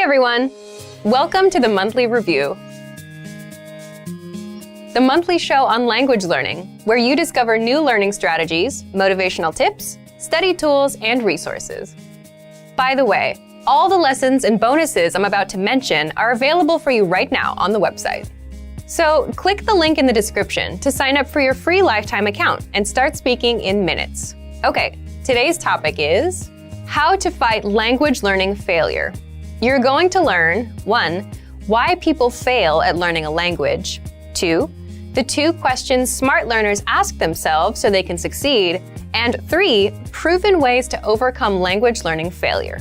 everyone! Welcome to the Monthly Review, the monthly show on language learning, where you discover new learning strategies, motivational tips, study tools, and resources. By the way, all the lessons and bonuses I'm about to mention are available for you right now on the website. So click the link in the description to sign up for your free lifetime account and start speaking in minutes. Okay, today's topic is how to fight language learning failure. You're going to learn 1. Why people fail at learning a language. 2. The 2 questions smart learners ask themselves so they can succeed. And 3. Proven ways to overcome language learning failure.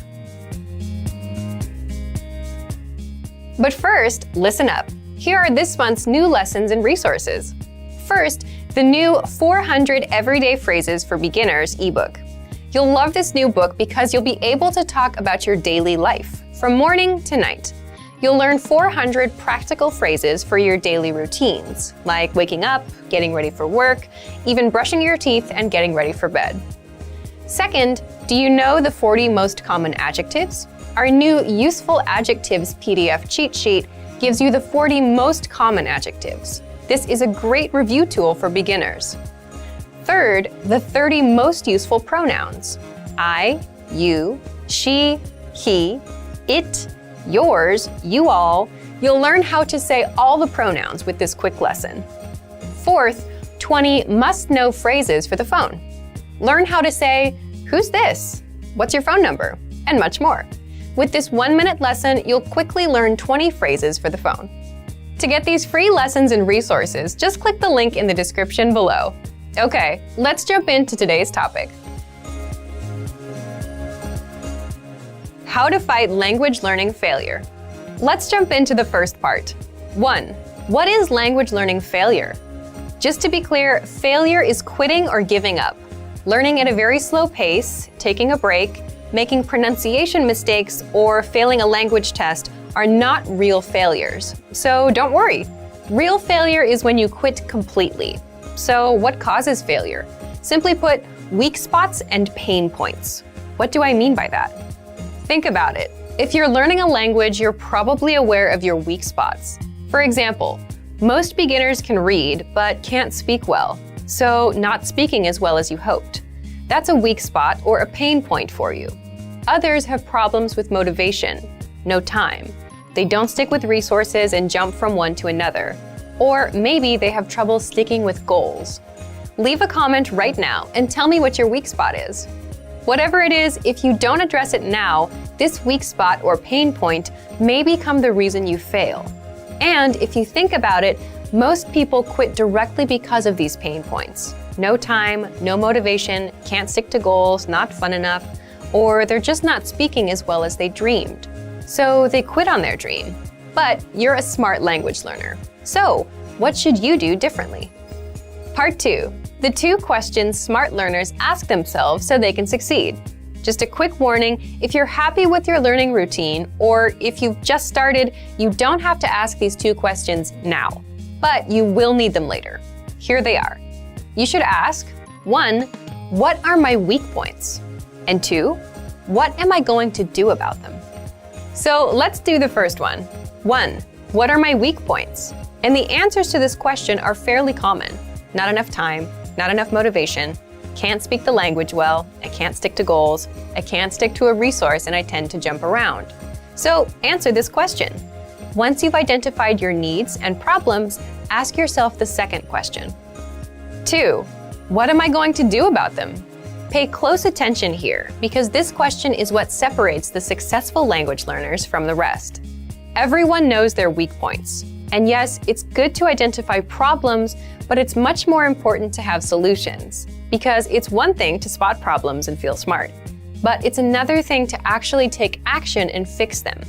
But first, listen up. Here are this month's new lessons and resources. First, the new 400 Everyday Phrases for Beginners ebook. You'll love this new book because you'll be able to talk about your daily life, from morning to night. You'll learn 400 practical phrases for your daily routines, like waking up, getting ready for work, even brushing your teeth and getting ready for bed. Second, do you know the 40 most common adjectives? Our new Useful Adjectives PDF cheat sheet gives you the 40 most common adjectives. This is a great review tool for beginners. Third, the 30 most useful pronouns. I, you, she, he, it, yours, you all. You'll learn how to say all the pronouns with this quick lesson. Fourth, 20 must-know phrases for the phone. Learn how to say, "Who's this? What's your phone number?" and much more. With this 1-minute lesson, you'll quickly learn 20 phrases for the phone. To get these free lessons and resources, just click the link in the description below. Okay, let's jump into today's topic. How to fight language learning failure. Let's jump into the first part. 1. What is language learning failure? Just to be clear, failure is quitting or giving up. Learning at a very slow pace, taking a break, making pronunciation mistakes, or failing a language test are not real failures. So don't worry. Real failure is when you quit completely. So what causes failure? Simply put, weak spots and pain points. What do I mean by that? Think about it. If you're learning a language, you're probably aware of your weak spots. For example, most beginners can read but can't speak well, so not speaking as well as you hoped. That's a weak spot or a pain point for you. Others have problems with motivation, no time. They don't stick with resources and jump from one to another. Or maybe they have trouble sticking with goals. Leave a comment right now and tell me what your weak spot is. Whatever it is, if you don't address it now, this weak spot or pain point may become the reason you fail. And if you think about it, most people quit directly because of these pain points. No time, no motivation, can't stick to goals, not fun enough, or they're just not speaking as well as they dreamed. So they quit on their dream. But you're a smart language learner. So what should you do differently? Part 2. The 2 questions smart learners ask themselves so they can succeed. Just a quick warning, if you're happy with your learning routine, or if you've just started, you don't have to ask these 2 questions now. But you will need them later. Here they are. You should ask, 1. What are my weak points? And 2. What am I going to do about them? So let's do the first one. 1. What are my weak points? And the answers to this question are fairly common. Not enough time, not enough motivation, can't speak the language well, I can't stick to goals, I can't stick to a resource, and I tend to jump around. So answer this question. Once you've identified your needs and problems, ask yourself the second question. 2. What am I going to do about them? Pay close attention here, because this question is what separates the successful language learners from the rest. Everyone knows their weak points. And yes, it's good to identify problems, but it's much more important to have solutions. Because it's one thing to spot problems and feel smart, but it's another thing to actually take action and fix them.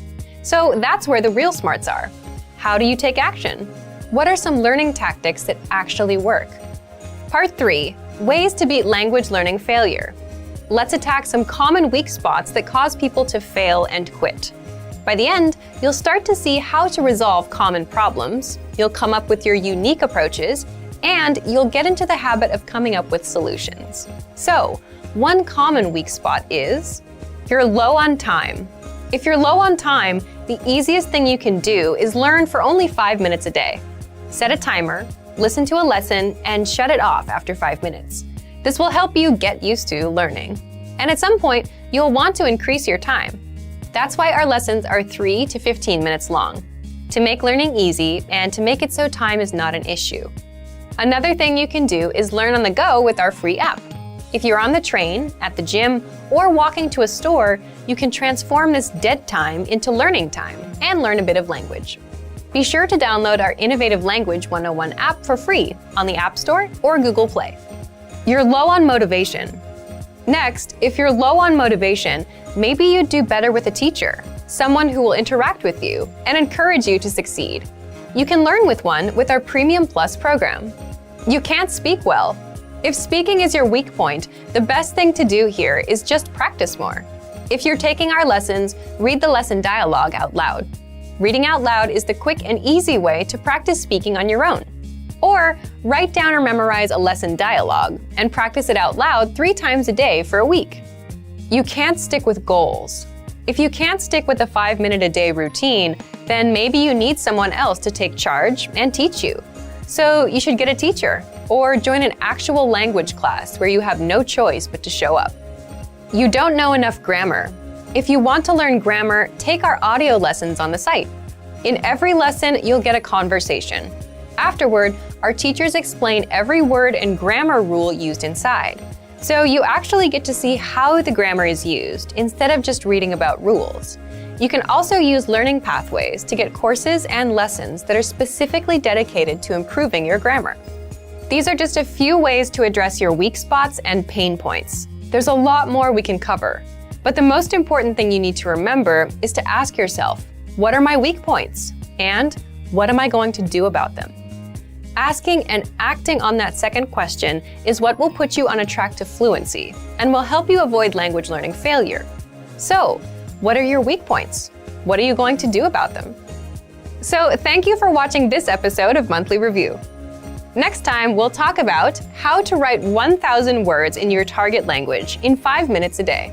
So that's where the real smarts are. How do you take action? What are some learning tactics that actually work? Part 3. Ways to beat language learning failure. Let's attack some common weak spots that cause people to fail and quit. By the end, you'll start to see how to resolve common problems, you'll come up with your unique approaches, and you'll get into the habit of coming up with solutions. So, one common weak spot is you're low on time. If you're low on time, the easiest thing you can do is learn for only 5 minutes a day. Set a timer, listen to a lesson, and shut it off after 5 minutes. This will help you get used to learning. And at some point, you'll want to increase your time. That's why our lessons are 3 to 15 minutes long, to make learning easy and to make it so time is not an issue. Another thing you can do is learn on the go with our free app. If you're on the train, at the gym, or walking to a store, you can transform this dead time into learning time and learn a bit of language. Be sure to download our Innovative Language 101 app for free on the App Store or Google Play. You're low on motivation. Next, if you're low on motivation, maybe you'd do better with a teacher, someone who will interact with you and encourage you to succeed. You can learn with one with our Premium Plus program. You can't speak well. If speaking is your weak point, the best thing to do here is just practice more. If you're taking our lessons, read the lesson dialogue out loud. Reading out loud is the quick and easy way to practice speaking on your own. Or write down or memorize a lesson dialogue and practice it out loud 3 times a day for a week. You can't stick with goals. If you can't stick with a 5-minute-a-day routine, then maybe you need someone else to take charge and teach you. So you should get a teacher or join an actual language class where you have no choice but to show up. You don't know enough grammar. If you want to learn grammar, take our audio lessons on the site. In every lesson, you'll get a conversation. Afterward, our teachers explain every word and grammar rule used inside. So you actually get to see how the grammar is used instead of just reading about rules. You can also use learning pathways to get courses and lessons that are specifically dedicated to improving your grammar. These are just a few ways to address your weak spots and pain points. There's a lot more we can cover, but the most important thing you need to remember is to ask yourself, what are my weak points? And what am I going to do about them? Asking and acting on that second question is what will put you on a track to fluency and will help you avoid language learning failure. So, what are your weak points? What are you going to do about them? So, thank you for watching this episode of Monthly Review. Next time, we'll talk about how to write 1,000 words in your target language in 5 minutes a day.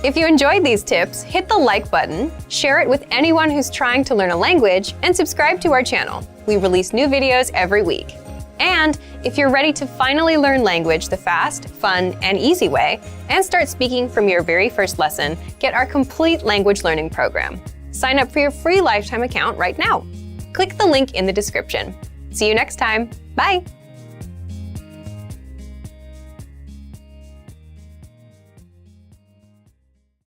If you enjoyed these tips, hit the like button, share it with anyone who's trying to learn a language, and subscribe to our channel. We release new videos every week. And if you're ready to finally learn language the fast, fun, and easy way, and start speaking from your very first lesson, get our complete language learning program. Sign up for your free lifetime account right now. Click the link in the description. See you next time. Bye!